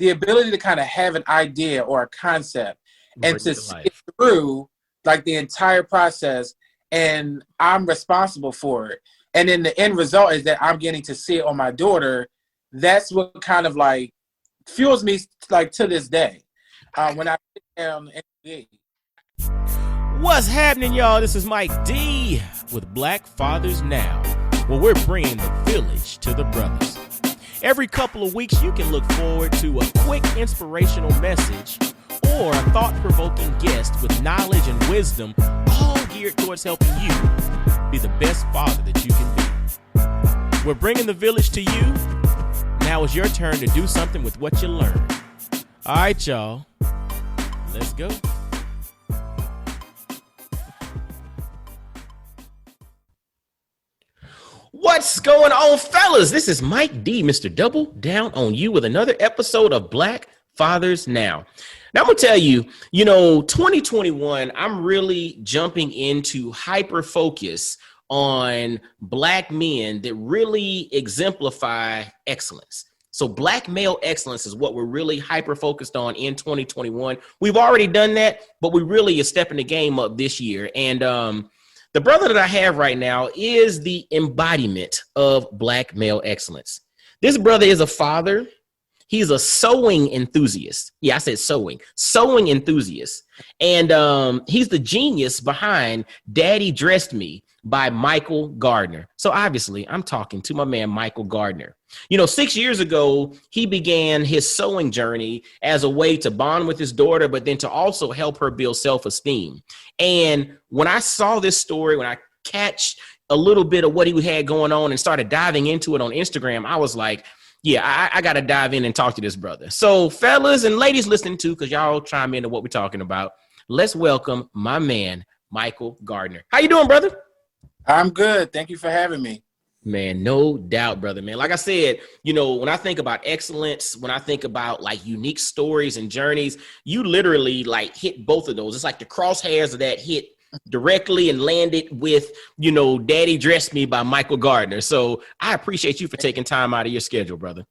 the ability to kind of have an idea or a concept and to see it through like the entire process, and I'm responsible for it. And then the end result is that I'm getting to see it on my daughter. That's what kind of like fuels me like to this day. When I sit down and What's happening, y'all? This is Mike D with Black Fathers Now, where we're bringing the village to the brothers. Every couple of weeks, you can look forward to a quick inspirational message or a thought-provoking guest with knowledge and wisdom, all geared towards helping you be the best father that you can be. We're bringing the village to you. Now it's your turn to do something with what you learned. All right, y'all. Let's go. What's going on, fellas? This is Mike D, Mr. Double Down on You with another episode of Black Fathers Now. Now, I'm going to tell you, 2021, I'm really jumping into hyper focus on Black men that really exemplify excellence. So Black male excellence is what we're really hyper focused on in 2021. We've already done that, but we really are stepping the game up this year. And the brother that I have right now is the embodiment of Black male excellence. This brother is a father. He's a sewing enthusiast. Yeah, I said sewing enthusiast. And he's the genius behind Daddy Dressed Me by Michael Gardner. So obviously I'm talking to my man, Michael Gardner. 6 years ago, he began his sewing journey as a way to bond with his daughter, but then to also help her build self-esteem. And when I saw this story, when I catch a little bit of what he had going on and started diving into it on Instagram, I was like, yeah, I got to dive in and talk to this brother. So fellas and ladies listening too, because y'all chime into what we're talking about, let's welcome my man, Michael Gardner. How you doing, brother? I'm good. Thank you for having me. Man, no doubt, brother, man. Like I said, when I think about excellence, when I think about like unique stories and journeys, you literally like hit both of those. It's like the crosshairs of that hit directly and landed with, Daddy Dressed Me by Michael Gardner. So I appreciate you for taking time out of your schedule, brother.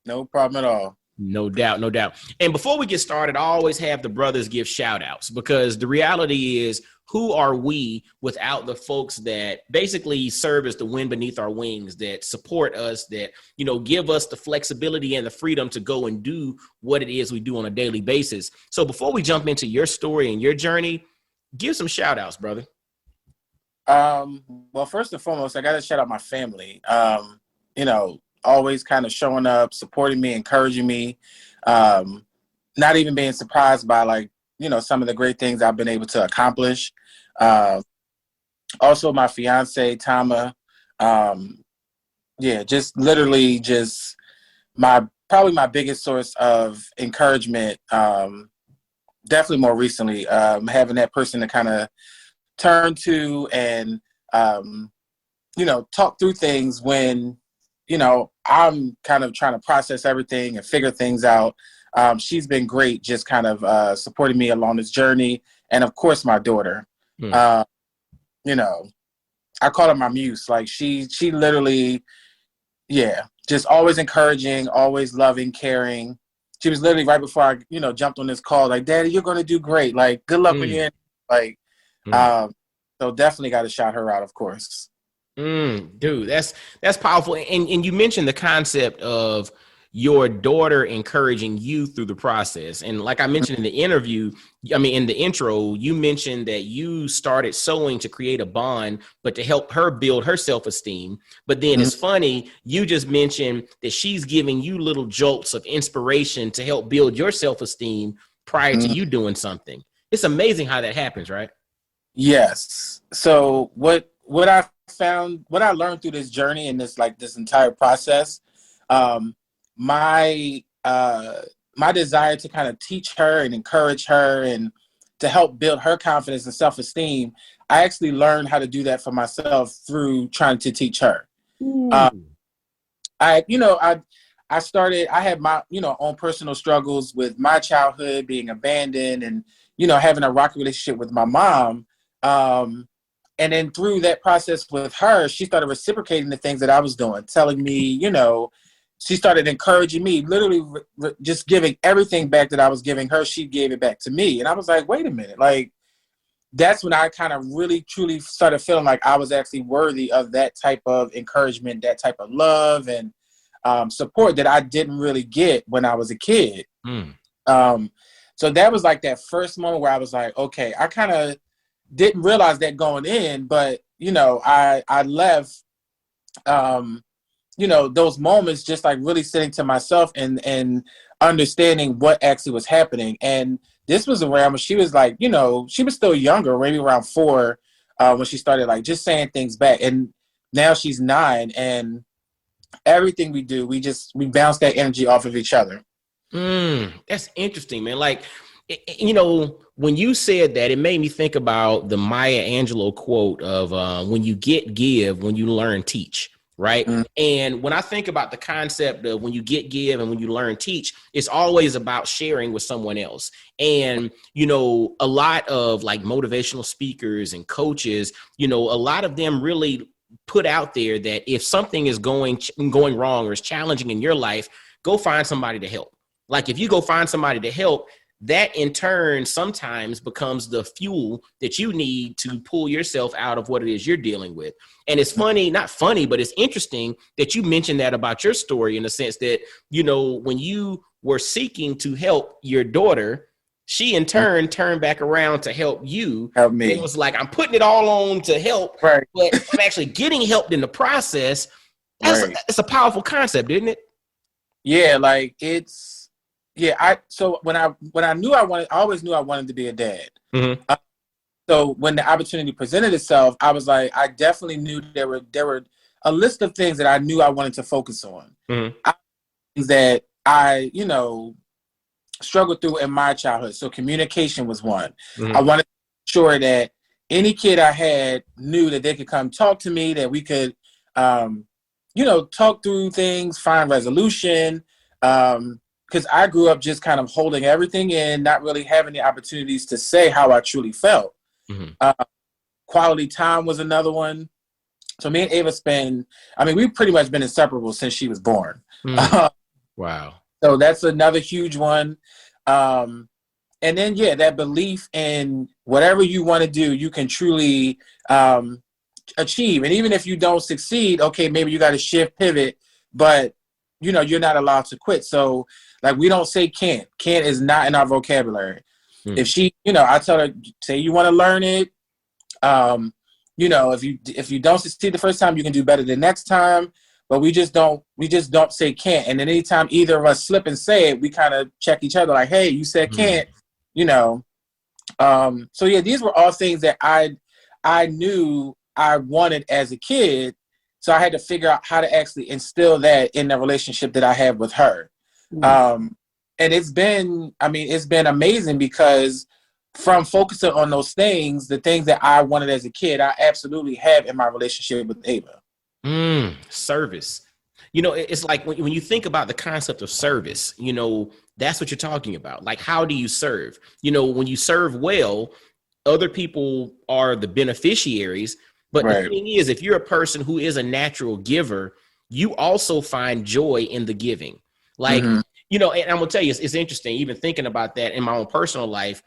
No problem at all. No doubt, no doubt. And before we get started, I always have the brothers give shout outs, because the reality is, who are we without the folks that basically serve as the wind beneath our wings, that support us, that, give us the flexibility and the freedom to go and do what it is we do on a daily basis. So before we jump into your story and your journey, give some shout outs, brother. Well, first and foremost, I got to shout out my family, always kind of showing up, supporting me, encouraging me, not even being surprised by some of the great things I've been able to accomplish. Also my fiance, Tama, just literally just probably my biggest source of encouragement. Definitely more recently, having that person to kind of turn to and, talk through things when, I'm kind of trying to process everything and figure things out. She's been great, just kind of supporting me along this journey. And of course, my daughter, I call her my muse. Like she literally, just always encouraging, always loving, caring. She was literally right before I, jumped on this call, like, Daddy, you're going to do great. Like, good luck when you're in. Like, so definitely got to shout her out, of course. Dude, that's powerful. And you mentioned the concept of your daughter encouraging you through the process. And like I mentioned in the intro, you mentioned that you started sewing to create a bond, but to help her build her self-esteem. But then it's funny, you just mentioned that she's giving you little jolts of inspiration to help build your self-esteem prior to you doing something. It's amazing how that happens, right? Yes. So what I learned through this journey and this entire process, my desire to kind of teach her and encourage her and to help build her confidence and self-esteem, I actually learned how to do that for myself through trying to teach her. I had my, own personal struggles with my childhood, being abandoned and, having a rocky relationship with my mom. And then through that process with her, she started reciprocating the things that I was doing, telling me, she started encouraging me, literally just giving everything back that I was giving her. She gave it back to me. And I was like, wait a minute. Like, that's when I kind of really, truly started feeling like I was actually worthy of that type of encouragement, that type of love and support that I didn't really get when I was a kid. So that was like that first moment where I was like, okay, I kind of didn't realize that going in, but, you know, I left, you know, those moments just like really sitting to myself and understanding what actually was happening. And this was around when she was like, you know, she was still younger, maybe around 4, when she started like just saying things back. And now she's 9, and everything we do, we bounce that energy off of each other. That's interesting, man. Like, you know, when you said that, it made me think about the Maya Angelou quote of when you get, give, when you learn, teach. Right. And when I think about the concept of when you get, give, and when you learn, teach, it's always about sharing with someone else. And, you know, a lot of like motivational speakers and coaches, you know, a lot of them really put out there that if something is going wrong or is challenging in your life, go find somebody to help. Like if you go find somebody to help, that in turn sometimes becomes the fuel that you need to pull yourself out of what it is you're dealing with. And it's funny, not funny, but it's interesting that you mentioned that about your story in the sense that, you know, when you were seeking to help your daughter, she in turn turned back around to help you. Help me. It was like, I'm putting it all on to help, right, but I'm actually getting helped in the process. It's a powerful concept, isn't it? Yeah, like so when I knew I always knew I wanted to be a dad. So when the opportunity presented itself, I was like, I definitely knew there were a list of things that I knew I wanted to focus on. Things that I, you know, struggled through in my childhood. So communication was one. I wanted to make sure that any kid I had knew that they could come talk to me, that we could, you know, talk through things, find resolution. Because I grew up just kind of holding everything in, not really having the opportunities to say how I truly felt. Quality time was another one. So me and Ava we've pretty much been inseparable since she was born. Wow. So that's another huge one. And then, yeah, that belief in whatever you want to do, you can truly achieve. And even if you don't succeed, okay, maybe you got to shift, pivot, but, you know, you're not allowed to quit. So, like, we don't say can't. Can't is not in our vocabulary. If she, you know, I tell her, say you want to learn it. You know, if you don't succeed the first time, you can do better the next time. But we just don't say can't. And then anytime either of us slip and say it, we kind of check each other like, hey, you said can't, you know. So yeah, these were all things that I knew I wanted as a kid. So I had to figure out how to actually instill that in the relationship that I have with her. And it's been amazing because from focusing on those things, the things that I wanted as a kid, I absolutely have in my relationship with Ava. Service. You know, it's like when you think about the concept of service, you know, that's what you're talking about. Like, how do you serve? You know, when you serve well, other people are the beneficiaries. But the thing is, if you're a person who is a natural giver, you also find joy in the giving. Like, you know, and I'm gonna tell you, it's interesting, even thinking about that in my own personal life.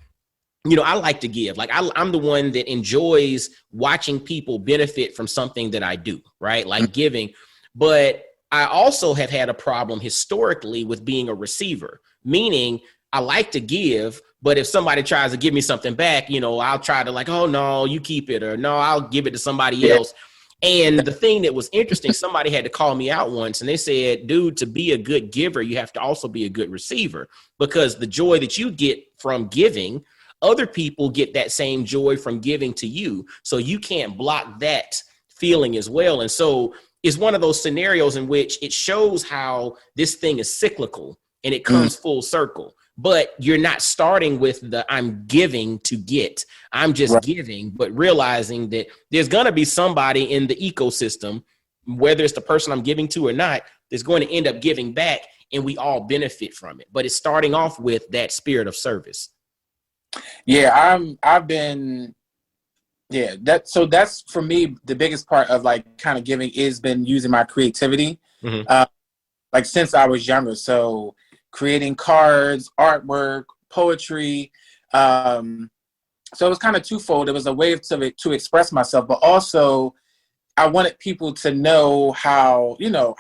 You know, I like to give. Like, I'm the one that enjoys watching people benefit from something that I do, right? Like giving. But I also have had a problem historically with being a receiver, meaning I like to give, but if somebody tries to give me something back, you know, I'll try to like, oh, no, you keep it, or no, I'll give it to somebody else. And the thing that was interesting, somebody had to call me out once and they said, dude, to be a good giver, you have to also be a good receiver, because the joy that you get from giving, other people get that same joy from giving to you. So you can't block that feeling as well. And so it's one of those scenarios in which it shows how this thing is cyclical and it comes full circle. But you're not starting with the I'm giving to get. I'm just giving, but realizing that there's going to be somebody in the ecosystem, whether it's the person I'm giving to or not, that's going to end up giving back, and we all benefit from it. But it's starting off with that spirit of service. Yeah, that's for me, the biggest part of like kind of giving is been using my creativity. like since I was younger. So creating cards, artwork, poetry. So it was kind of twofold. It was a way to express myself, but also I wanted people to know how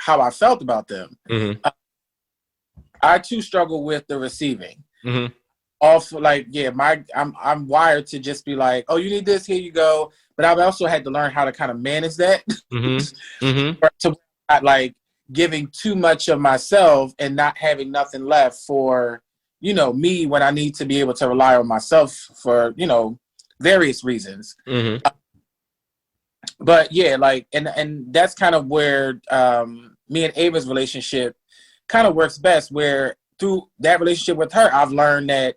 I felt about them. Mm-hmm. I too struggle with the receiving. Mm-hmm. Also, like, yeah, I'm wired to just be like, oh, you need this, here you go. But I've also had to learn how to kind of manage that. Mm-hmm. Mm-hmm. To not like giving too much of myself and not having nothing left for, me when I need to be able to rely on myself for, various reasons. Mm-hmm. But yeah, like, and that's kind of where me and Ava's relationship kind of works best, where through that relationship with her, I've learned that,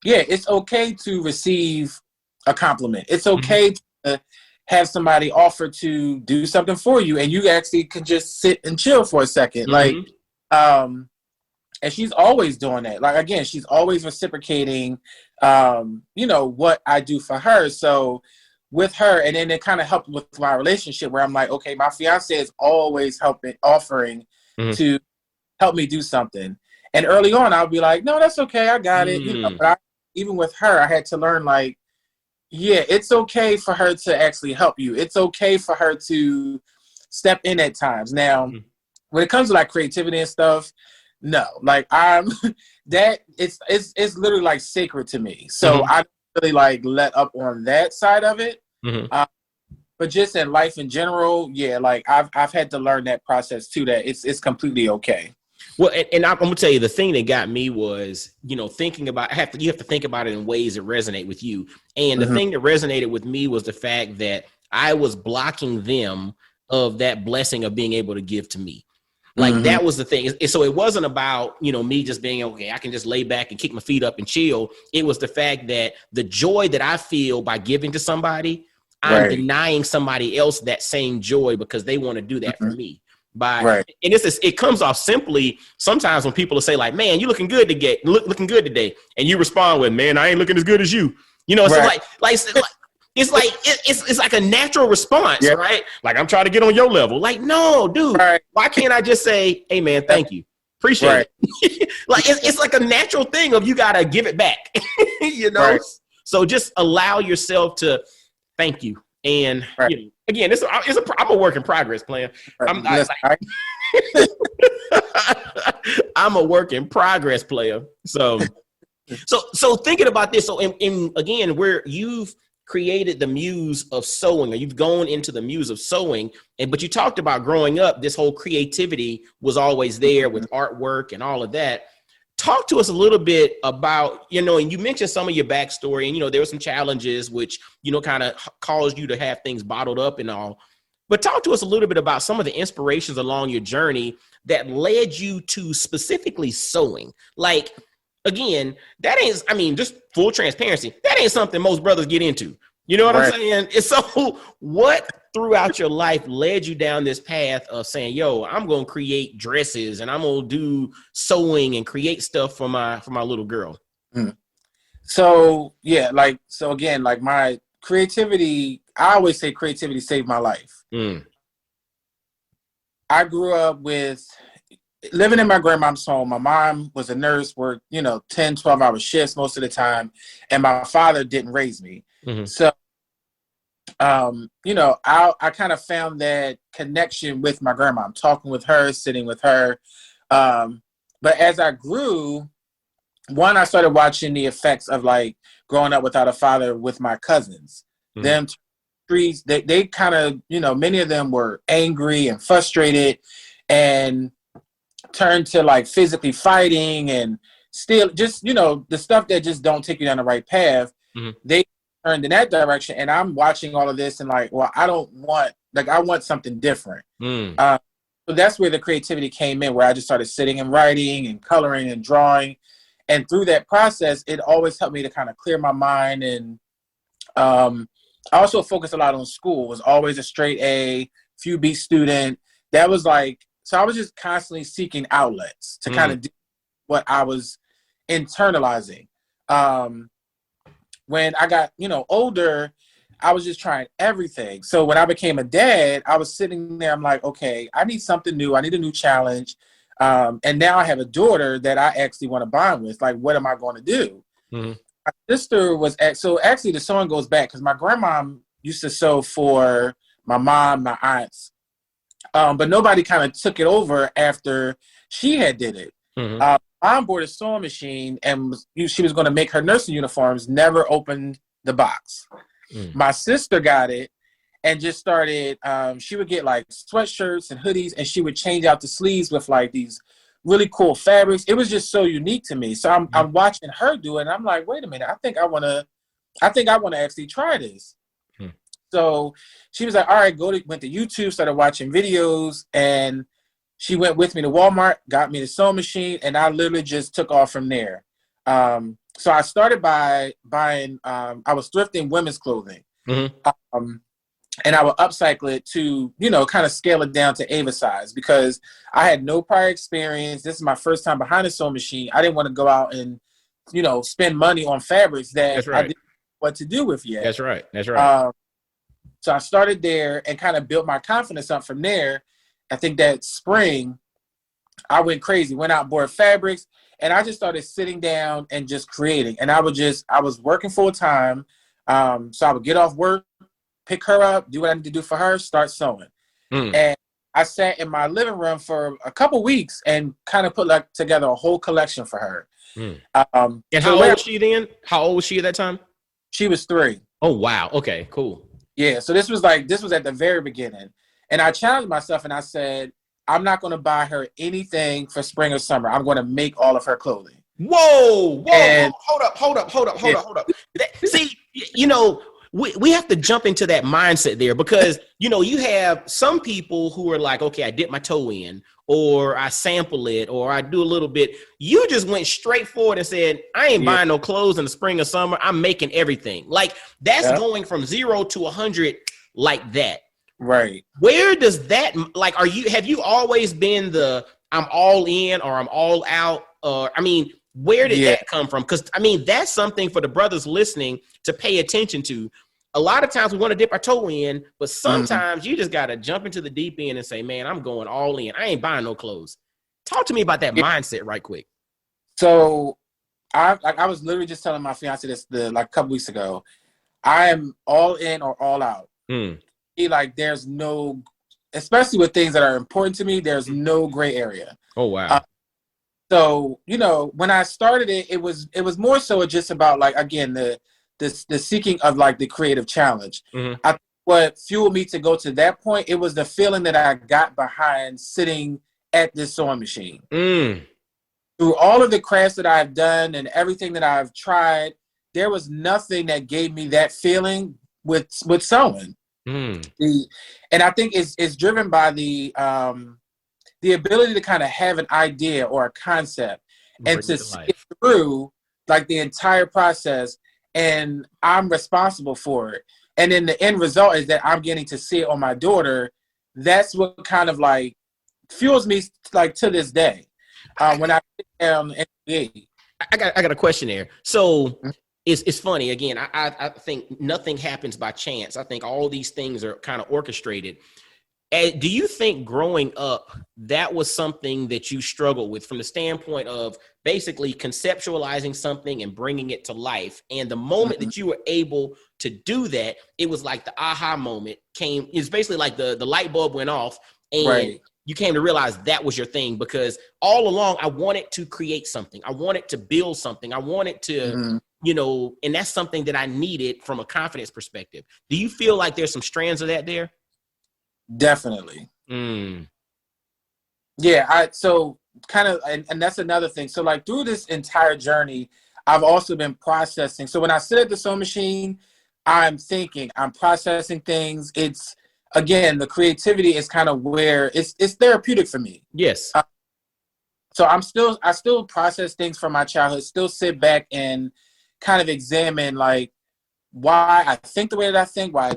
yeah, it's okay to receive a compliment. It's okay to have somebody offer to do something for you, and you actually can just sit and chill for a second. Like, and she's always doing that. Like, again, she's always reciprocating, what I do for her. So with her, and then it kind of helped with my relationship where I'm like, okay, my fiance is always offering to help me do something. And early on, I'll be like, no, that's okay. I got it. But even with her, I had to learn, like, yeah, it's okay for her to actually help you. It's okay for her to step in at times. Now, when it comes to like creativity and stuff, no, like it's literally like sacred to me. So I don't really like let up on that side of it. But just in life in general, yeah, like I've had to learn that process too, that it's completely okay. Well, and I'm gonna tell you, the thing that got me was, thinking about, you have to think about it in ways that resonate with you. And the thing that resonated with me was the fact that I was blocking them of that blessing of being able to give to me. Like that was the thing. So it wasn't about, me just being, okay, I can just lay back and kick my feet up and chill. It was the fact that the joy that I feel by giving to somebody, I'm denying somebody else that same joy because they want to do that for me. And it comes off simply sometimes when people will say like, man, you looking good today. And you respond with, man, I ain't looking as good as you. It's like a natural response, right? Like, I'm trying to get on your level. Like, no, dude, why can't I just say, hey man, thank you. Appreciate it. Like, it's like a natural thing of you got to give it back, So just allow yourself to thank you. And again, I'm a work in progress, player. I'm a work in progress, player. So thinking about this, so in again, where you've created the muse of sewing, or you've gone into the muse of sewing, but you talked about growing up, this whole creativity was always there with artwork and all of that. Talk to us a little bit about, and you mentioned some of your backstory, and, there were some challenges which, kind of caused you to have things bottled up and all. But talk to us a little bit about some of the inspirations along your journey that led you to specifically sewing. Like, again, just full transparency, that ain't something most brothers get into. You know what I'm saying? And so what throughout your life led you down this path of saying, yo, I'm going to create dresses and I'm going to do sewing and create stuff for my little girl? So, yeah, again, like my creativity, I always say creativity saved my life. I grew up living in my grandmom's home. My mom was a nurse, worked, 10, 12-hour shifts most of the time. And my father didn't raise me. So, I kind of found that connection with my grandma. I'm talking with her, sitting with her. But as I grew, I started watching the effects of like growing up without a father with my cousins. Them trees, they kind of, many of them were angry and frustrated and turned to like physically fighting and still just, the stuff that just don't take you down the right path. They turned in that direction, and I'm watching all of this and like, well, I want something different. So that's where the creativity came in, where I just started sitting and writing and coloring and drawing. And through that process, it always helped me to kind of clear my mind. And I also focused a lot on school. Was always a straight A, few B student. That was like, so I was just constantly seeking outlets to kind of do what I was internalizing. When I got, older, I was just trying everything. So when I became a dad, I was sitting there, I'm like, okay, I need something new. I need a new challenge. And now I have a daughter that I actually want to bond with. Like, what am I going to do? Mm-hmm. My sister was so actually the sewing goes back because my grandma used to sew for my mom, my aunts, but nobody kind of took it over after she had did it. Mm-hmm. Mom bought a sewing machine and she was going to make her nursing uniforms. Never opened the box. Mm. My sister got it and just started. She would get like sweatshirts and hoodies, and she would change out the sleeves with like these really cool fabrics. It was just so unique to me. So I'm watching her do it, and I'm like, wait a minute, I think I want to actually try this. So she was like, all right, went to YouTube, started watching videos, and she went with me to Walmart, got me the sewing machine, and I literally just took off from there. So I started by buying, I was thrifting women's clothing. Mm-hmm. And I would upcycle it to, kind of scale it down to Ava size because I had no prior experience. This is my first time behind a sewing machine. I didn't want to go out and, spend money on fabrics that I didn't know what to do with yet. That's right. So I started there and kind of built my confidence up from there. I think that spring, I went crazy, went out and bought fabrics, and I just started sitting down and just creating. And I was working full time. So I would get off work, pick her up, do what I need to do for her, start sewing. And I sat in my living room for a couple weeks and kind of put together a whole collection for her. And how old was she then? How old was she at that time? She was 3. Oh, wow. Okay, cool. Yeah. So this was at the very beginning. And I challenged myself and I said, I'm not going to buy her anything for spring or summer. I'm going to make all of her clothing. Whoa. Hold up. See, we have to jump into that mindset there because, you have some people who are like, okay, I dip my toe in or I sample it or I do a little bit. You just went straight forward and said, I ain't buying no clothes in the spring or summer. I'm making everything. Like that's going from 0 to 100 like that. Right. Where does that, like, have you always been I'm all in or I'm all out? Where did that come from? Because, that's something for the brothers listening to pay attention to. A lot of times we want to dip our toe in, but sometimes you just got to jump into the deep end and say, man, I'm going all in. I ain't buying no clothes. Talk to me about that mindset right quick. So I was literally just telling my fiance this a couple weeks ago. I am all in or all out. There's no, especially with things that are important to me, there's no gray area. Oh, wow. So, when I started it was more so just about again, the seeking of the creative challenge. I think what fueled me to go to that point, it was the feeling that I got behind sitting at this sewing machine. Through all of the crafts that I've done and everything that I've tried, there was nothing that gave me that feeling with sewing. And I think it's driven by the ability to kind of have an idea or a concept and to see it through the entire process, and I'm responsible for it. And then the end result is that I'm getting to see it on my daughter. That's what kind of fuels me to this day. When I sit down and I got a question there. So it's funny. Again, I think nothing happens by chance. I think all these things are kind of orchestrated. Do you think growing up, that was something that you struggled with from the standpoint of basically conceptualizing something and bringing it to life? And the moment that you were able to do that, it was like the aha moment came. It's basically like the light bulb went off and you came to realize that was your thing, because all along I wanted to create something. I wanted to build something. I wanted to, and that's something that I needed from a confidence perspective. Do you feel like there's some strands of that there? Definitely. Yeah. So kind of, and that's another thing. So through this entire journey, I've also been processing. So when I sit at the sewing machine, I'm thinking, I'm processing things. It's, again, the creativity is kind of where it's therapeutic for me. Yes. So I still process things from my childhood, still sit back and kind of examine why I think the way that I think, why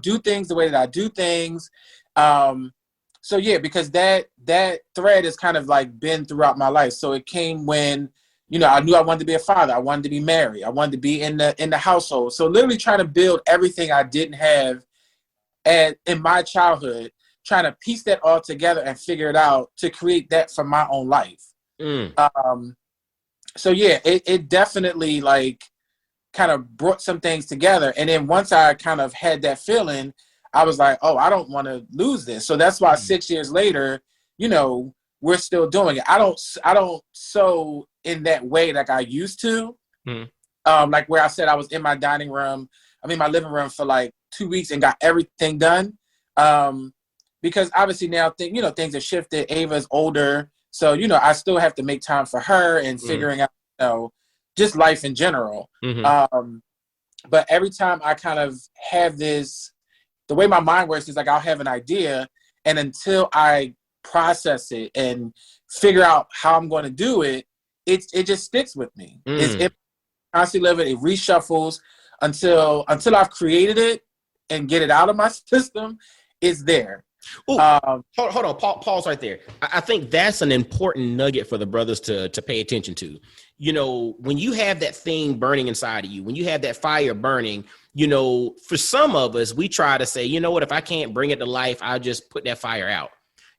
do things the way that I do things. So yeah, because that thread is kind of been throughout my life. So it came when, I knew I wanted to be a father. I wanted to be married. I wanted to be in the household. So literally trying to build everything I didn't have in my childhood trying to piece that all together and figure it out to create that for my own life. So yeah, it definitely like kind of brought some things together. And then once I kind of had that feeling, I was like, oh, I don't want to lose this. So that's why 6 years later, you know, we're still doing it. I don't sew in that way like I used to. Like where I said I was in my my living room for like 2 weeks and got everything done. Because obviously now things have shifted. Ava's older. So, you know, I still have to make time for her and figuring out, you know, just life in general. But every time I kind of have this, the way my mind works is like I'll have an idea, and until I process it and figure out how I'm going to do it, it just sticks with me. It constantly living, it reshuffles until I've created it and get it out of my system. It's there. Hold on, pause right there. I think that's an important nugget for the brothers to pay attention to. You know, when you have that thing burning inside of you, when you have that fire burning, you know, for some of us, we try to say, you know what, if I can't bring it to life, I'll just put that fire out.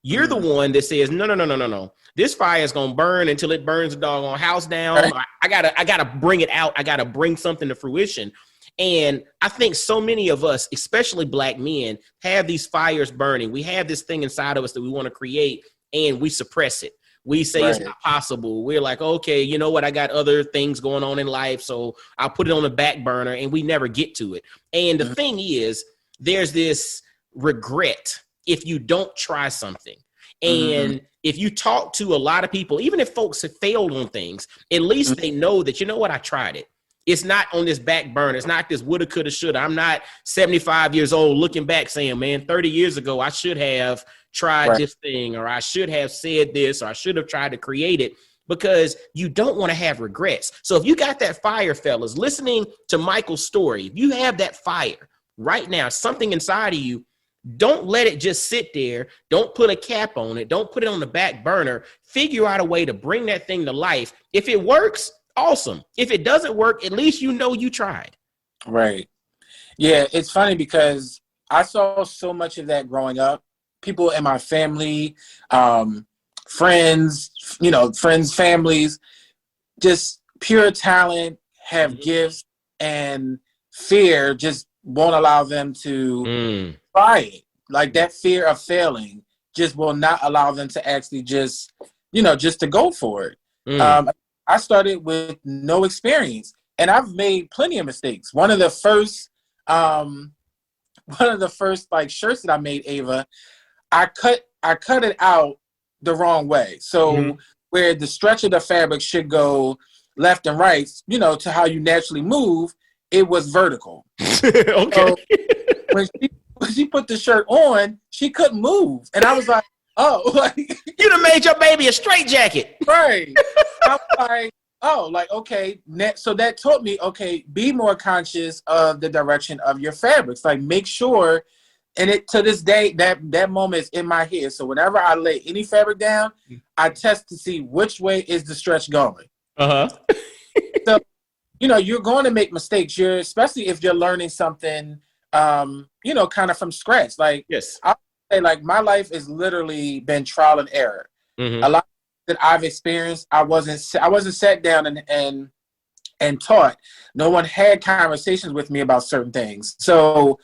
You're the one that says, no. This fire is going to burn until it burns the doggone house down. Right. I gotta bring it out. I got to bring something to fruition. And I think so many of us, especially Black men, have these fires burning. We have this thing inside of us that we want to create, and we suppress it. We say It's not possible. We're like, okay, you know what? I got other things going on in life, so I'll put it on the back burner, and we never get to it. And the thing is, there's this regret if you don't try something. And if you talk to a lot of people, even if folks have failed on things, at least they know that, you know what, I tried it. It's not on this back burner. It's not this woulda, coulda, shoulda. I'm not 75 years old looking back saying, man, 30 years ago, I should have tried this thing, or I should have said this, or I should have tried to create it, because you don't want to have regrets. So if you got that fire, fellas, listening to Michael's story, if you have that fire right now, something inside of you, don't let it just sit there. Don't put a cap on it. Don't put it on the back burner. Figure out a way to bring that thing to life. If it works, awesome. If it doesn't work, at least you know you tried. Right. Yeah, it's funny because I saw so much of that growing up. People in my family, friends, families, just pure talent, have gifts, and fear just won't allow them to try it. Like that fear of failing just will not allow them to actually just to go for it. I started with no experience, and I've made plenty of mistakes. One of the first like shirts that I made, Ava, I cut it out the wrong way. So where the stretch of the fabric should go left and right, to how you naturally move, it was vertical. Okay. So when she put the shirt on, she couldn't move, and I was like, oh, like you done made your baby a straitjacket. Right. I was like, oh, like, okay. So that taught me, okay, be more conscious of the direction of your fabrics. Like, make sure, and it to this day, that moment is in my head. So whenever I lay any fabric down, I test to see which way is the stretch going. So, you're going to make mistakes. Especially if you're learning something, kind of from scratch. Like, yes. I say, like, my life has literally been trial and error. A lot that I've experienced, I wasn't sat down and taught. No one had conversations with me about certain things. So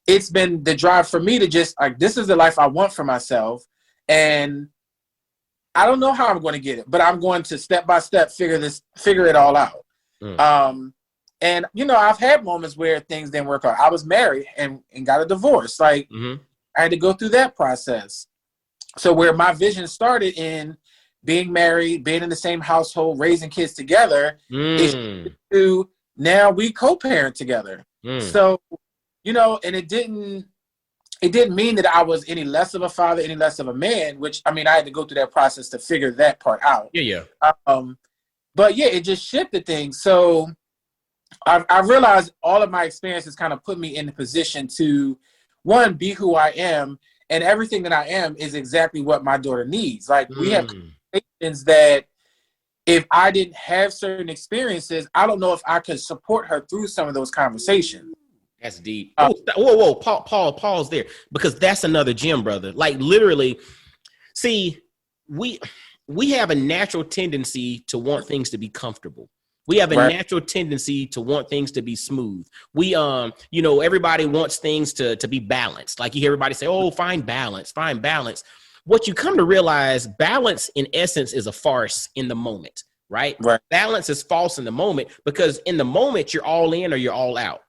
it's been the drive for me to just like, this is the life I want for myself, and I don't know how I'm going to get it, but I'm going to step by step figure it all out. And I've had moments where things didn't work out. I was married and got a divorce. Like, I had to go through that process. So where my vision started in being married, being in the same household, raising kids together, is to now we co-parent together. So, and it didn't mean that I was any less of a father, any less of a man, which, I had to go through that process to figure that part out. Yeah. But yeah, it just shifted things. So I realized all of my experiences kind of put me in the position to, one, be who I am, and everything that I am is exactly what my daughter needs. Like, we have conversations that if I didn't have certain experiences, I don't know if I could support her through some of those conversations. That's deep. Whoa. Pause there, because that's another gem, brother. Like literally, see, we have a natural tendency to want things to be comfortable. We have a natural tendency to want things to be smooth. We, everybody wants things to be balanced. Like you hear everybody say, oh, find balance. What you come to realize, balance in essence is a farce in the moment, right? Balance is false in the moment, because in the moment you're all in or you're all out.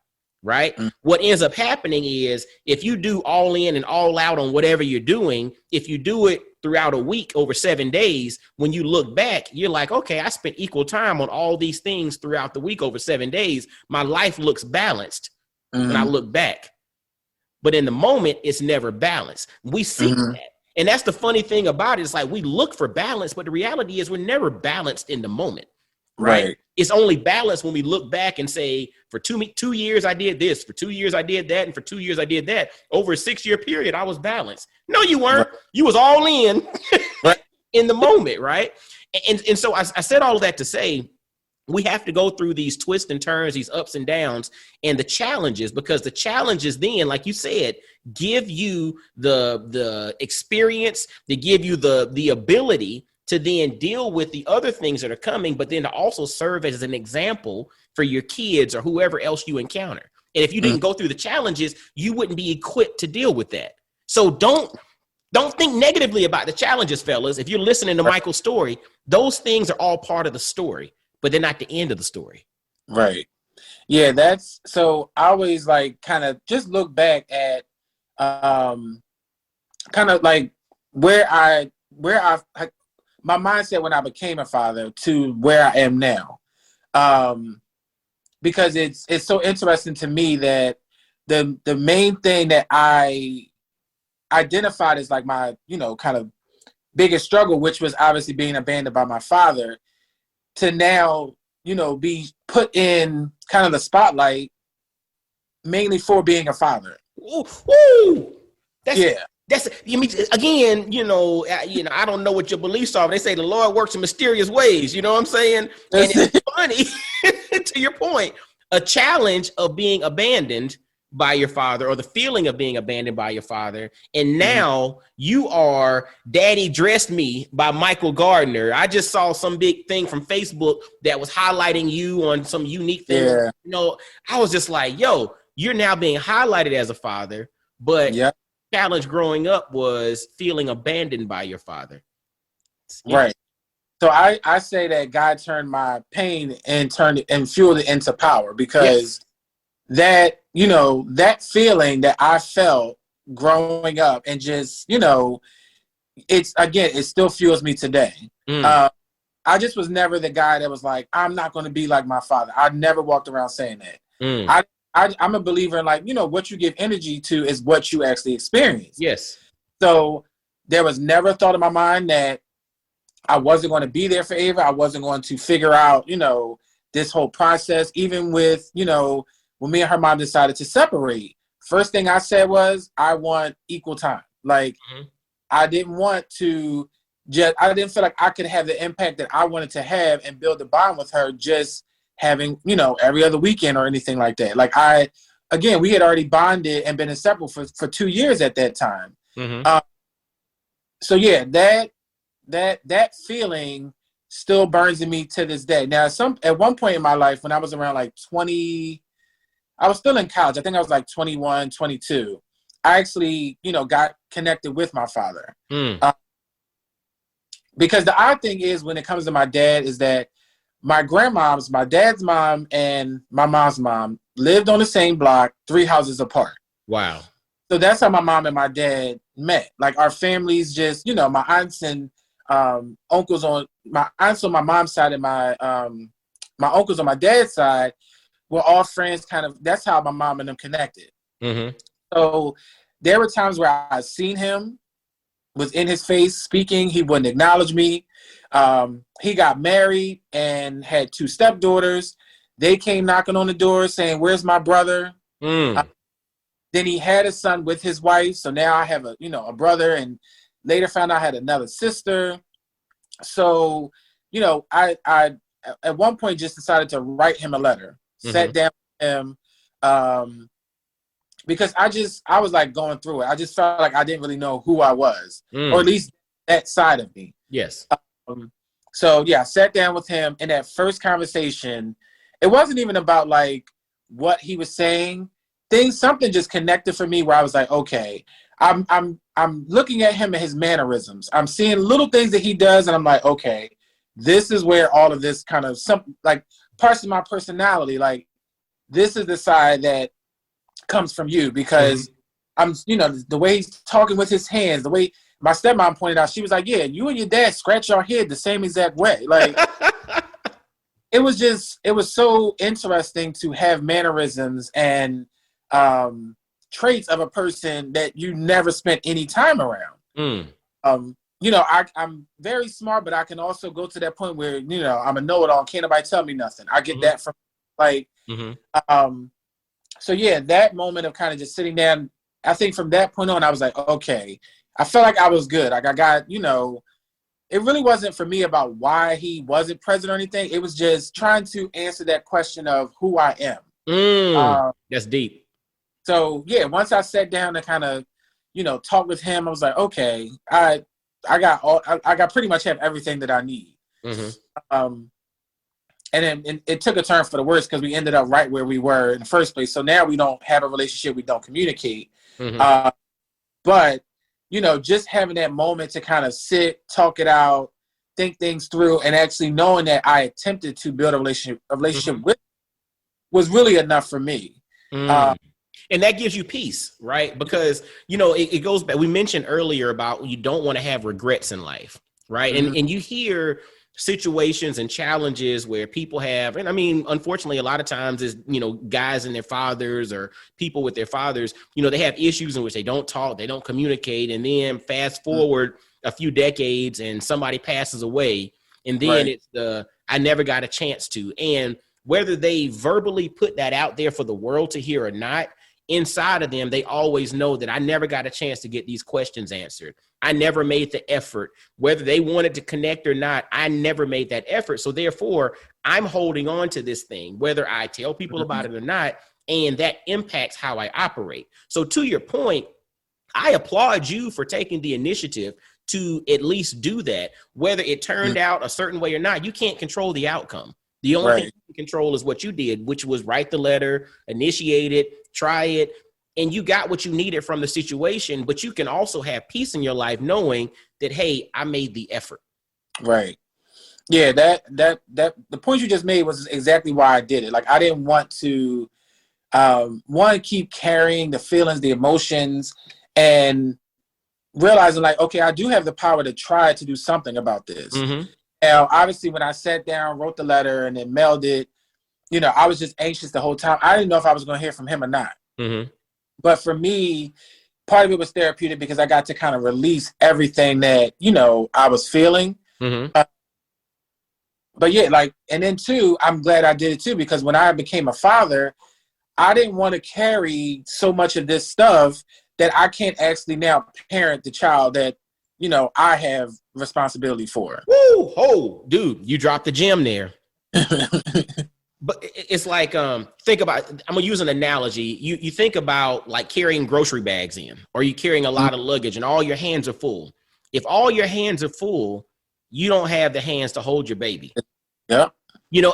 Right. What ends up happening is if you do all in and all out on whatever you're doing, if you do it throughout a week over 7 days, when you look back, you're like, okay, I spent equal time on all these things throughout the week over 7 days. My life looks balanced when I look back. But in the moment, it's never balanced. We see that. And that's the funny thing about it. It's like we look for balance, but the reality is we're never balanced in the moment. Right. It's only balanced when we look back and say, for 2 years, I did this. For 2 years, I did that. And for 2 years, I did that. Over a 6-year period, I was balanced. No, you weren't. You was all in in the moment. Right. And so I said all of that to say, we have to go through these twists and turns, these ups and downs, and the challenges, because the challenges then, like you said, give you the experience, they give you the ability to then deal with the other things that are coming, but then to also serve as an example for your kids or whoever else you encounter. And if you didn't go through the challenges, you wouldn't be equipped to deal with that. So don't think negatively about the challenges, fellas. If you're listening to Michael's story, those things are all part of the story, but they're not the end of the story. Right. Yeah, that's so I always like kind of just look back at kind of like where I my mindset when I became a father to where I am now. Because it's so interesting to me that the main thing that I identified as like my, kind of biggest struggle, which was obviously being abandoned by my father, to now, be put in kind of the mainly for being a father. Woo! That's, I mean, again, I don't know what your beliefs are, but they say the Lord works in mysterious ways. You know what I'm saying? And it's funny, to your point, a challenge of being abandoned by your father, or the feeling of being abandoned by your father. And now you are Daddy Dressed Me by Michael Gardner. I just saw some big thing from Facebook that was highlighting you on some unique thing. Yeah. I was just like, yo, you're now being highlighted as a father, but challenge growing up was feeling abandoned by your father. Right. So I say that God turned my pain and fueled it into power, because that, that feeling that I felt growing up and just, it still fuels me today. I just was never the guy that was like, I'm not going to be like my father. I never walked around saying that. I'm a believer in like, what you give energy to is what you actually experience. Yes. So there was never a thought in my mind that I wasn't going to be there forever. I wasn't going to figure out, this whole process. Even with, when me and her mom decided to separate, first thing I said was, I want equal time. Like, I didn't want to I didn't feel like I could have the impact that I wanted to have and build a bond with her just having, every other weekend or anything like that. Like we had already bonded and been inseparable for 2 years at that time. So yeah, that feeling still burns in me to this day. Now, at one point in my life, when I was around like 20, I was still in college. I think I was like 21, 22. I actually, got connected with my father. Because the odd thing is, when it comes to my dad, is that my dad's mom and my mom's mom lived on the same block, 3 houses apart. Wow. So that's how my mom and my dad met. Like, our families just, my aunts and uncles on my mom's side and my uncles on my dad's side were all friends. Kind of, that's how my mom and them connected. So there were times where I seen him, was in his face speaking. He wouldn't acknowledge me. He got married and had 2 stepdaughters. They came knocking on the door saying, "Where's my brother?" Then he had a son with his wife. So now I have a brother, and later found out I had another sister. So, I at one point just decided to write him a letter, sat down with him, because I was like going through it. I just felt like I didn't really know who I was, or at least that side of me. Yes. So yeah, I sat down with him in that first conversation. It wasn't even about like what he was saying. Something just connected for me where I was like, okay, I'm looking at him and his mannerisms. I'm seeing little things that he does, and I'm like, okay, this is where all of this kind of like parts of my personality, like this is the side that comes from you, because I'm, the way he's talking with his hands, the way my stepmom pointed out, she was like, yeah, you and your dad scratch your head the same exact way. Like, it was so interesting to have mannerisms and traits of a person that you never spent any time around. I'm very smart, but I can also go to that point where, I'm a know-it-all. Can't nobody tell me nothing. I get that from like, so yeah, that moment of kind of just sitting down, I think from that point on, I was like, okay, I felt like I was good. Like I got, it really wasn't for me about why he wasn't present or anything. It was just trying to answer that question of who I am. That's deep. So yeah, once I sat down and kind of, talk with him, I was like, okay, I got pretty much have everything that I need. And then it took a turn for the worse because we ended up right where we were in the first place. So now we don't have a relationship. We don't communicate. But, just having that moment to kind of sit, talk it out, think things through, and actually knowing that I attempted to build a relationship with was really enough for me. And that gives you peace, right? Because, it goes back. We mentioned earlier about you don't want to have regrets in life, right? And you hear situations and challenges where people have, and I mean, unfortunately, a lot of times is, guys and their fathers or people with their fathers, they have issues in which they don't talk, they don't communicate. And then fast forward a few decades and somebody passes away. And then it's I never got a chance to. And whether they verbally put that out there for the world to hear or not, inside of them, they always know that I never got a chance to get these questions answered. I never made the effort. Whether they wanted to connect or not, I never made that effort. So therefore, I'm holding on to this thing, whether I tell people about it or not, and that impacts how I operate. So to your point, I applaud you for taking the initiative to at least do that. Whether it turned out a certain way or not, you can't control the outcome. The only thing you can control is what you did, which was write the letter, initiate it, try it, and you got what you needed from the situation. But you can also have peace in your life knowing that, hey, I made the effort. Right. Yeah, that the point you just made was exactly why I did it. Like, I didn't want to keep carrying the feelings, the emotions, and realizing like, okay, I do have the power to try to do something about this. Now, obviously, when I sat down, wrote the letter, and then mailed it, I was just anxious the whole time. I didn't know if I was going to hear from him or not. But for me, part of it was therapeutic because I got to kind of release everything that, I was feeling. But yeah, like, and then too, I'm glad I did it too, because when I became a father, I didn't want to carry so much of this stuff that I can't actually now parent the child that, I have responsibility for. Woo! Oh, dude, you dropped the gem there. But it's like, think about, I'm gonna use an analogy. You think about like carrying grocery bags in, or you carrying a lot of luggage and all your hands are full. If all your hands are full, you don't have the hands to hold your baby. Yeah.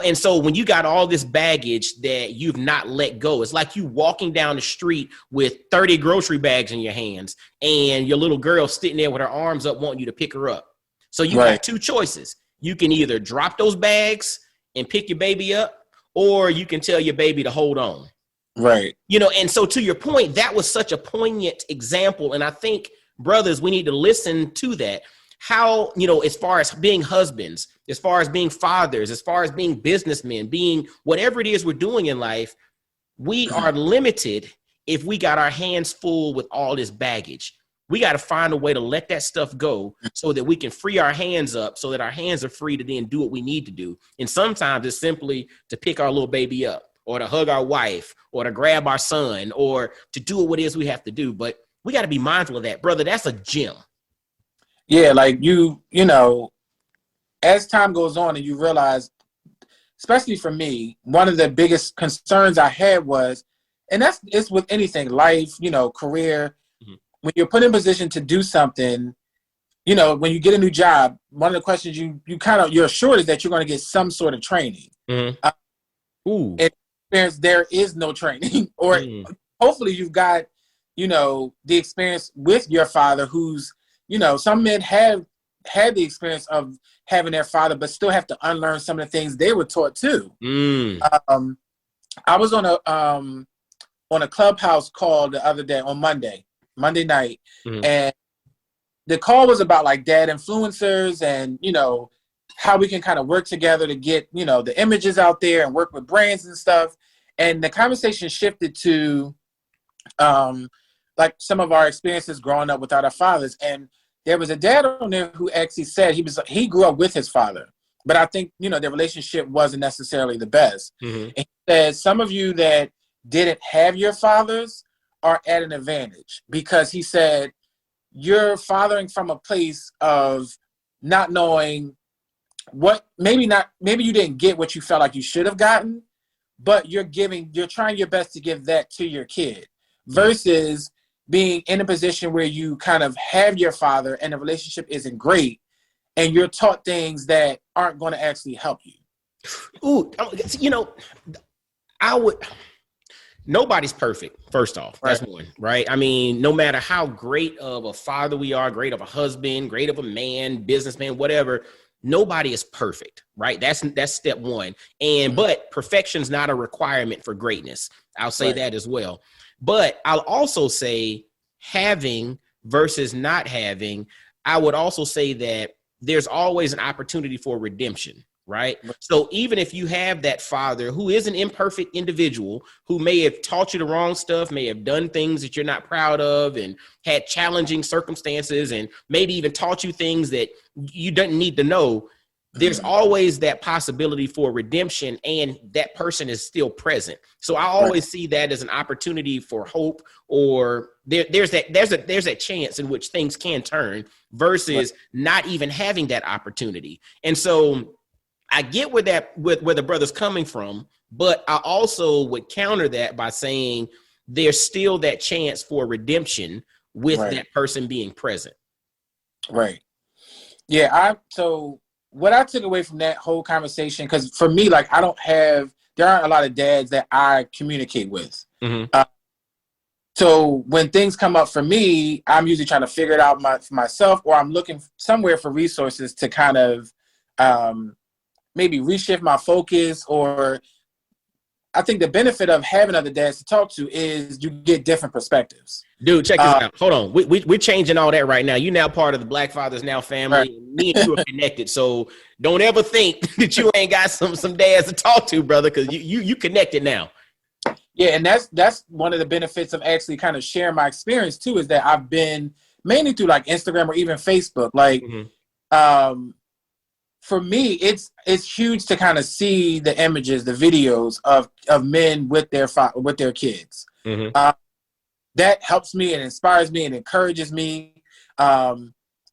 And so when you got all this baggage that you've not let go, it's like you walking down the street with 30 grocery bags in your hands and your little girl sitting there with her arms up wanting you to pick her up. So you have two choices. You can either drop those bags and pick your baby up, or you can tell your baby to hold on. Right. And so to your point, that was such a poignant example. And I think, brothers, we need to listen to that. How, as far as being husbands, as far as being fathers, as far as being businessmen, being whatever it is we're doing in life, we are limited if we got our hands full with all this baggage. We got to find a way to let that stuff go so that we can free our hands up, so that our hands are free to then do what we need to do. And sometimes it's simply to pick our little baby up, or to hug our wife, or to grab our son, or to do what it is we have to do. But we got to be mindful of that, brother. That's a gem. Yeah, like as time goes on and you realize, especially for me, one of the biggest concerns I had was and it's with anything, life, career. Mm-hmm. When you're put in position to do something, when you get a new job, one of the questions you're assured is that you're going to get some sort of training. Mm-hmm. Ooh. And there is no training, or hopefully you've got, the experience with your father, who's, some men have had the experience of having their father, but still have to unlearn some of the things they were taught too. I was on a Clubhouse call the other day on Monday night, and the call was about like dad influencers and, how we can kind of work together to get, the images out there and work with brands and stuff. And the conversation shifted to like some of our experiences growing up without our fathers. And there was a dad on there who actually said he grew up with his father, but I think, their relationship wasn't necessarily the best. And he said, some of you that didn't have your fathers are at an advantage, because he said, you're fathering from a place of not knowing maybe you didn't get what you felt like you should have gotten, but you're trying your best to give that to your kid, versus being in a position where you kind of have your father and the relationship isn't great, and you're taught things that aren't going to actually help you. Ooh, nobody's perfect, first off. That's one, right? I mean, no matter how great of a father we are, great of a husband, great of a man, businessman, whatever, nobody is perfect, right? That's step one. But perfection's not a requirement for greatness. I'll say that as well. But I'll also say having versus not having, I would also say that there's always an opportunity for redemption, right? So even if you have that father who is an imperfect individual, who may have taught you the wrong stuff, may have done things that you're not proud of, and had challenging circumstances, and maybe even taught you things that you didn't need to know, there's always that possibility for redemption, and that person is still present. So I always see that as an opportunity for hope, or there's that chance in which things can turn, versus not even having that opportunity. And so I get where the brother's coming from, but I also would counter that by saying there's still that chance for redemption with that person being present. Right. Yeah. So what I took away from that whole conversation, because for me, like, there aren't a lot of dads that I communicate with. So when things come up for me, I'm usually trying to figure it out for myself, or I'm looking somewhere for resources to kind of maybe reshift my focus. Or I think the benefit of having other dads to talk to is you get different perspectives. Dude, check this out. Hold on. We're changing all that right now. You're now part of the Black Fathers Now family. Right. Me and you are connected. So don't ever think that you ain't got some dads to talk to, brother, because you connected now. Yeah, and that's one of the benefits of actually kind of sharing my experience too, is that I've been mainly through like Instagram or even Facebook. Like for me, it's huge to kind of see the images, the videos of men with their kids. That helps me and inspires me and encourages me.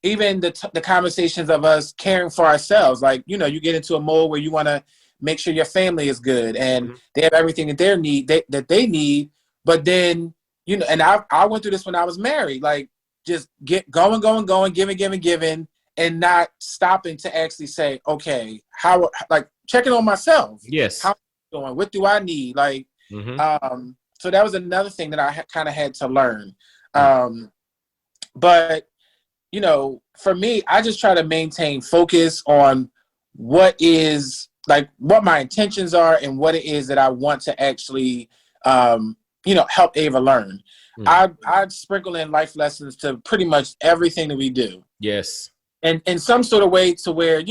Even the conversations of us caring for ourselves, like, you get into a mode where you want to make sure your family is good and they have everything that they need. But then, and I went through this when I was married, like just get going, giving, and not stopping to actually say, okay, how, like checking on myself. Yes. How am I doing? What do I need? Like, so that was another thing that I kind of had to learn. But, for me, I just try to maintain focus on what my intentions are and what it is that I want to actually, help Ava learn. I'd sprinkle in life lessons to pretty much everything that we do. Yes. And in some sort of way to where,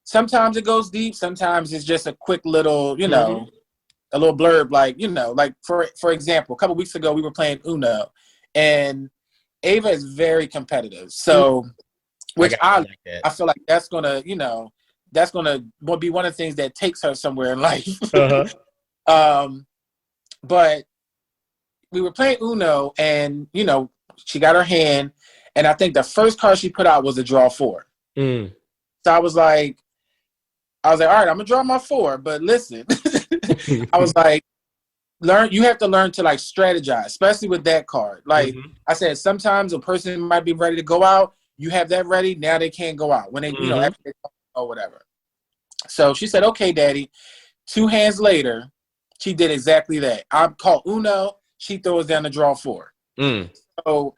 sometimes it goes deep. Sometimes it's just a quick little, a little blurb, like for example, a couple weeks ago we were playing Uno, and Ava is very competitive. So, which I feel like that's gonna be one of the things that takes her somewhere in life. But we were playing Uno, and she got her hand, and I think the first card she put out was a draw 4. So I was like, all right, I'm gonna draw my 4, but listen. I was like, you have to learn to like strategize, especially with that card. Like I said, sometimes a person might be ready to go out. You have that ready. Now they can't go out when they, after they or whatever. So she said, okay, daddy. 2 hands later, she did exactly that. I call Uno. She throws down the draw 4. So,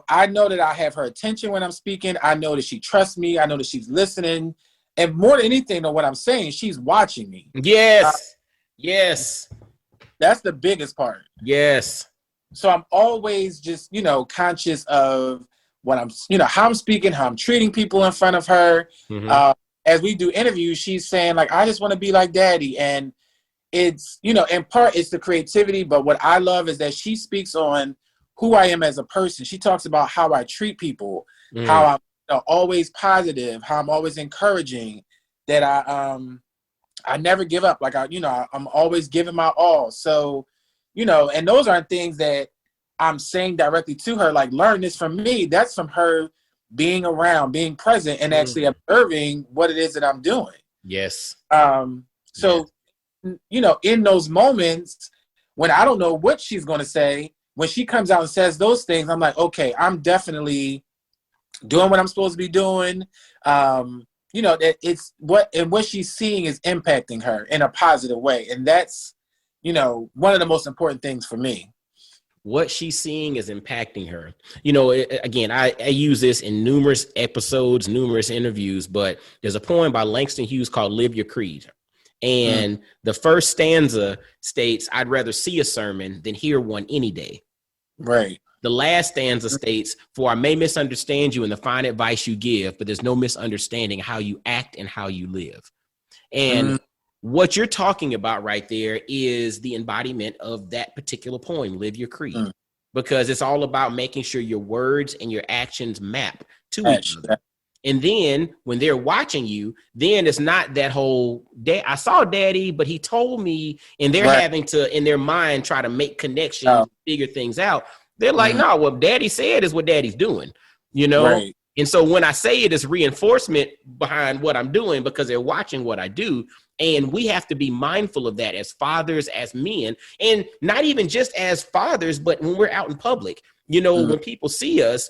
I know that I have her attention when I'm speaking. I know that she trusts me. I know that she's listening. And more than anything, what I'm saying, she's watching me. Yes. Yes. That's the biggest part. Yes. So I'm always just, conscious of what I'm, how I'm speaking, how I'm treating people in front of her. As we do interviews, she's saying like, I just want to be like daddy. And it's, in part it's the creativity, but what I love is that she speaks on who I am as a person. She talks about how I treat people, how I'm always positive, how I'm always encouraging, that I never give up. Like I'm always giving my all. So, and those aren't things that I'm saying directly to her, like learn this from me. That's from her being around, being present, and actually observing what it is that I'm doing. Yes. So, in those moments when I don't know what she's going to say, when she comes out and says those things, I'm like, okay, I'm definitely doing what I'm supposed to be doing. That it's what she's seeing is impacting her in a positive way. And that's, one of the most important things for me. What she's seeing is impacting her. Again, I use this in numerous episodes, numerous interviews, but there's a poem by Langston Hughes called Live Your Creed. And the first stanza states, I'd rather see a sermon than hear one any day. Right. The last stanza states, for I may misunderstand you in the fine advice you give, but there's no misunderstanding how you act and how you live. And what you're talking about right there is the embodiment of that particular poem, Live Your Creed, because it's all about making sure your words and your actions map to each other. And then when they're watching you, then it's not that whole day. I saw daddy, but he told me, and they're having to, in their mind, try to make connections, figure things out. They're like, no, what daddy said is what daddy's doing, Right. And so when I say it is reinforcement behind what I'm doing because they're watching what I do. And we have to be mindful of that as fathers, as men, and not even just as fathers, but when we're out in public, when people see us,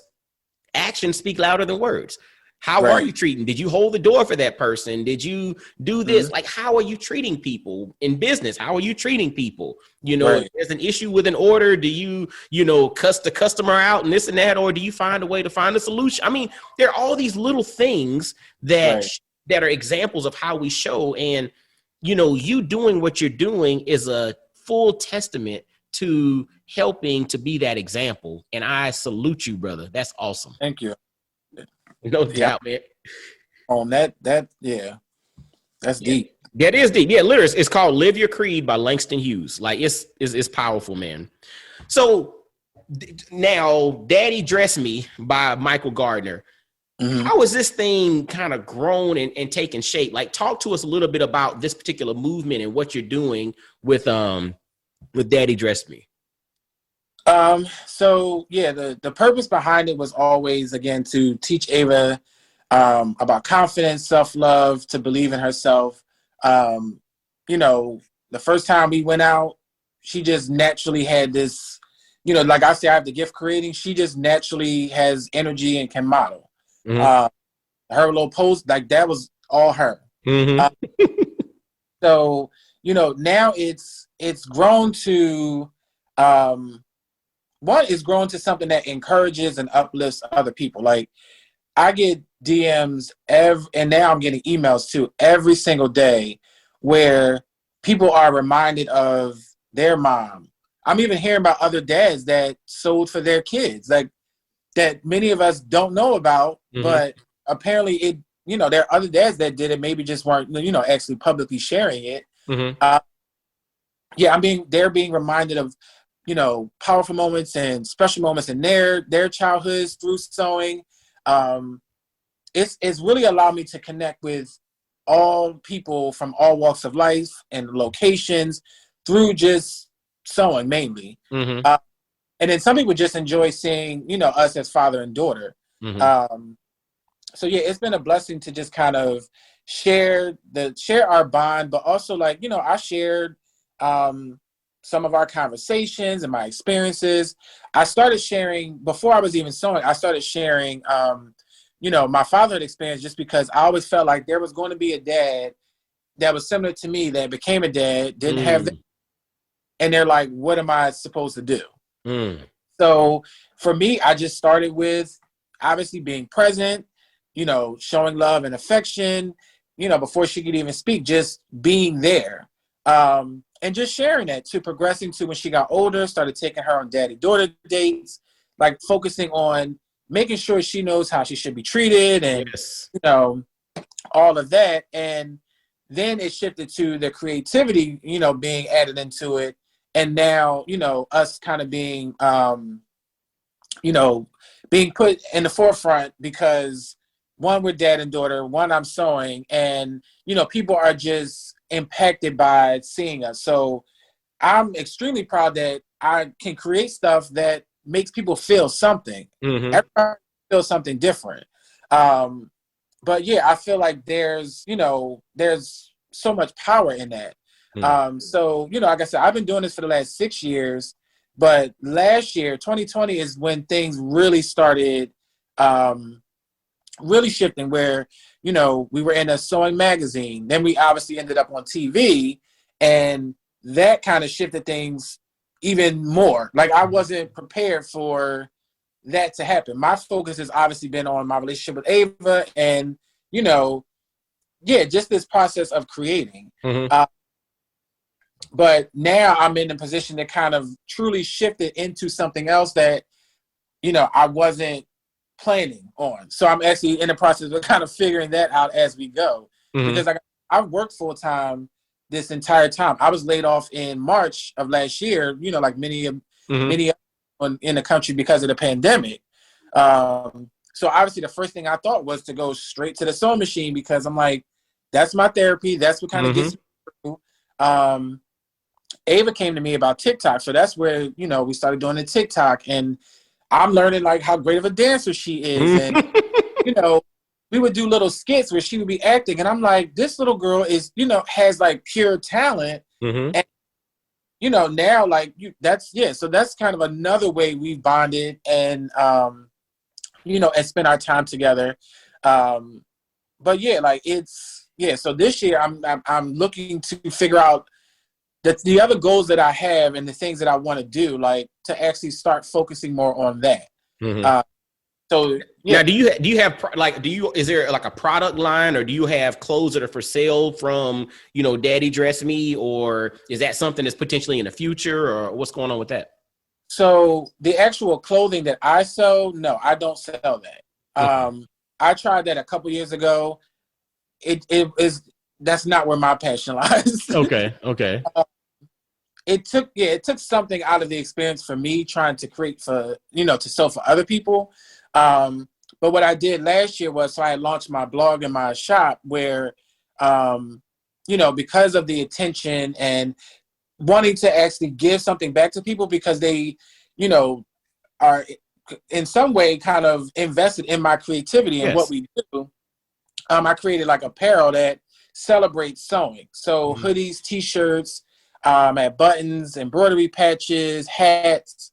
actions speak louder than words. How are you treating? Did you hold the door for that person? Did you do this? Like, how are you treating people in business? How are you treating people? If there's an issue with an order, do you, cuss the customer out and this and that, or do you find a way to find a solution? I mean, there are all these little things that are examples of how we show. And, you doing what you're doing is a full testament to helping to be that example. And I salute you, brother. That's awesome. Thank you. No doubt, man. On that's deep. Yeah, it is deep. Yeah, literally, it's called "Live Your Creed" by Langston Hughes. Like, it's powerful, man. So now, "Daddy Dress Me" by Michael Gardner. How has this thing kind of grown and taken shape? Like, talk to us a little bit about this particular movement and what you're doing with "Daddy Dress Me." So yeah, the purpose behind it was always, again, to teach Ava about confidence, self-love, to believe in herself. The first time we went out, she just naturally had this, like I say, I have the gift creating. She just naturally has energy and can model. Her little post, like that was all her. So, now it's grown to, one is grown to something that encourages and uplifts other people. Like, I get DMs and now I'm getting emails too, every single day, where people are reminded of their mom. I'm even hearing about other dads that sold for their kids, like that many of us don't know about, but apparently there are other dads that did it, maybe just weren't, actually publicly sharing it. They're being reminded of, powerful moments and special moments in their childhoods through sewing. It's really allowed me to connect with all people from all walks of life and locations through just sewing mainly. And then some people just enjoy seeing, us as father and daughter. So yeah, it's been a blessing to just kind of share our bond, but also, like, I shared, some of our conversations and my experiences. I started sharing, before I was even sewing, I started sharing, my fatherhood experience, just because I always felt like there was going to be a dad that was similar to me that became a dad, didn't have that, and they're like, what am I supposed to do? So for me, I just started with obviously being present, showing love and affection, before she could even speak, just being there. And just sharing that, to progressing to when she got older, started taking her on daddy-daughter dates, like focusing on making sure she knows how she should be treated and, all of that. And then it shifted to the creativity, being added into it. And now, us kind of being, being put in the forefront, because one, we're dad and daughter, one, I'm sewing, and, people are just impacted by seeing us. So I'm extremely proud that I can create stuff that makes people feel something. Everybody feels something different. But yeah, I feel like there's so much power in that. So, like I said, I've been doing this for the last 6 years, but last year, 2020, is when things really started really shifting, where, we were in a sewing magazine. Then we obviously ended up on TV, and that kind of shifted things even more. Like, I wasn't prepared for that to happen. My focus has obviously been on my relationship with Ava and, just this process of creating. But now I'm in a position to kind of truly shift it into something else that, I wasn't planning on. So I'm actually in the process of kind of figuring that out as we go. Because I've worked full time this entire time. I was laid off in March of last year, like many in the country, because of the pandemic. So obviously the first thing I thought was to go straight to the sewing machine, because I'm like, that's my therapy. That's what kind of gets me through. Ava came to me about TikTok. So that's where, we started doing the TikTok, and I'm learning like how great of a dancer she is. And, we would do little skits where she would be acting, and I'm like, this little girl is, has like pure talent. And, now like so that's kind of another way we've bonded and, and spent our time together. But yeah, like so this year I'm looking to figure out the other goals that I have and the things that I want to do, like to actually start focusing more on that. So yeah. Now, is there like a product line, or do you have clothes that are for sale from, Daddy Dress Me, or is that something that's potentially in the future, or what's going on with that? So the actual clothing that I sew, no, I don't sell that. I tried that a couple years ago. That's not where my passion lies. Okay. It took something out of the experience for me trying to create for, to sew for other people. But what I did last year was, so I launched my blog and my shop where, because of the attention and wanting to actually give something back to people, because they, are in some way kind of invested in my creativity and what we do. I created like apparel that celebrates sewing. So hoodies, t-shirts, had buttons, embroidery patches, hats.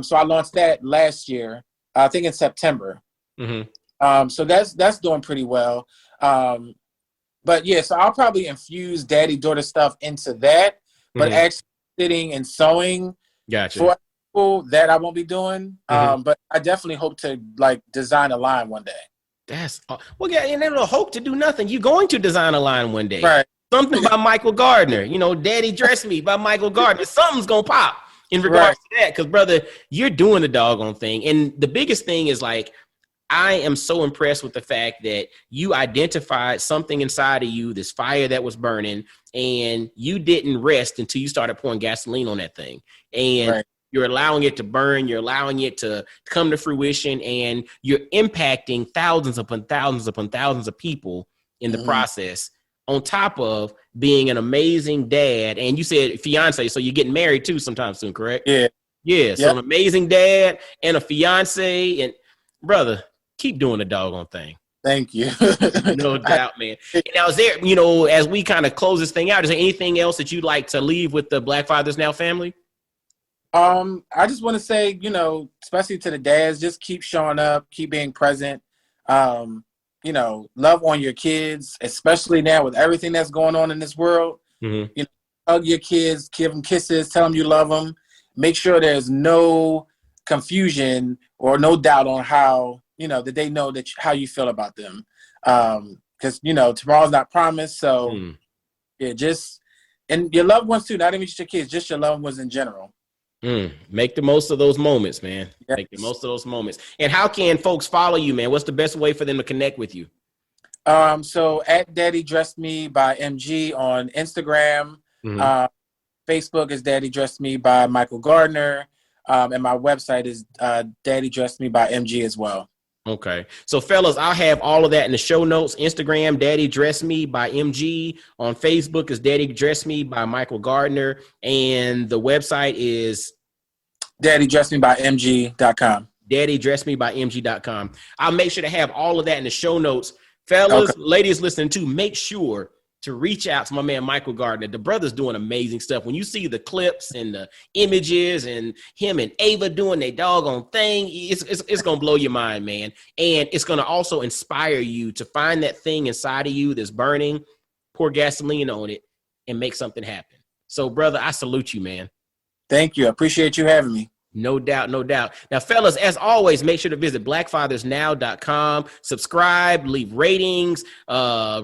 So I launched that last year, I think in September. So that's doing pretty well. But yeah, so I'll probably infuse daddy-daughter stuff into that, but actually sitting and sewing for people, that I won't be doing. But I definitely hope to like design a line one day. And they don't hope to do nothing. You're going to design a line one day. Right. Something by Michael Gardner, Daddy Dress Me by Michael Gardner. Something's going to pop in regards to that. Because, brother, you're doing the doggone thing. And the biggest thing is, like, I am so impressed with the fact that you identified something inside of you, this fire that was burning, and you didn't rest until you started pouring gasoline on that thing. And you're allowing it to burn. You're allowing it to come to fruition. And you're impacting thousands upon thousands upon thousands of people in the process, on top of being an amazing dad. And you said fiance, so you're getting married too sometime soon, correct? Yeah. So an amazing dad and a fiance. And brother, keep doing the doggone thing. Thank you. No doubt, man. And now, is there, you know, as we kind of close this thing out, is there anything else that you'd like to leave with the Black Fathers Now family? I just want to say, you know, especially to the dads, just keep showing up, keep being present. You know, love on your kids, especially now with everything that's going on in this world. Mm-hmm. You know, hug your kids, give them kisses, tell them you love them. Make sure there's no confusion or no doubt on how, you know, that they know that how you feel about them. Because, you know, tomorrow's not promised. So, yeah, just, and your loved ones too, not even just your kids, just your loved ones in general. Make the most of those moments, man. Yes. Make the most of those moments. And how can folks follow you, man? What's the best way for them to connect with you? So at Daddy Dressed Me by MG on Instagram. Facebook is Daddy Dressed Me by Michael Gardner. And my website is Daddy Dressed Me by MG as well. Okay. So, fellas, I'll have all of that in the show notes. Instagram, Daddy Dress Me by MG. On Facebook is Daddy Dress Me by Michael Gardner. And the website is daddydressmebyMG.com. daddydressmebyMG.com. I'll make sure to have all of that in the show notes. Fellas, ladies listening too, make sure to reach out to my man, Michael Gardner. The brother's doing amazing stuff. When you see the clips and the images and him and Ava doing their doggone thing, it's going to blow your mind, man. And it's going to also inspire you to find that thing inside of you that's burning, pour gasoline on it, and make something happen. So, brother, I salute you, man. Thank you. I appreciate you having me. No doubt, no doubt. Now, fellas, as always, make sure to visit blackfathersnow.com, subscribe, leave ratings,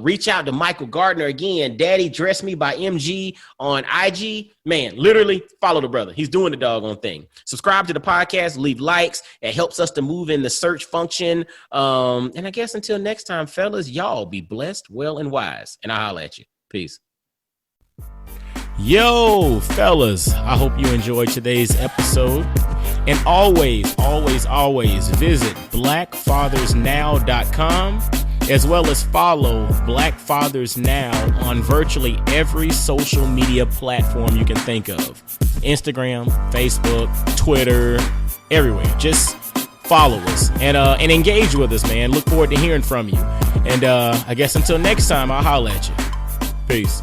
reach out to Michael Gardner again, Daddy Dress Me by MG on IG. Man, literally follow the brother. He's doing the doggone thing. Subscribe to the podcast, leave likes. It helps us to move in the search function. And I guess until next time, fellas, y'all be blessed, well, and wise. And I'll holler at you. Peace. Yo, fellas, I hope you enjoyed today's episode. And always visit blackfathersnow.com, as well as follow Black Fathers Now on virtually every social media platform you can think of. Instagram, Facebook, Twitter, everywhere. Just follow us and engage with us, man. Look forward to hearing from you. And I guess until next time, I'll holler at you. Peace.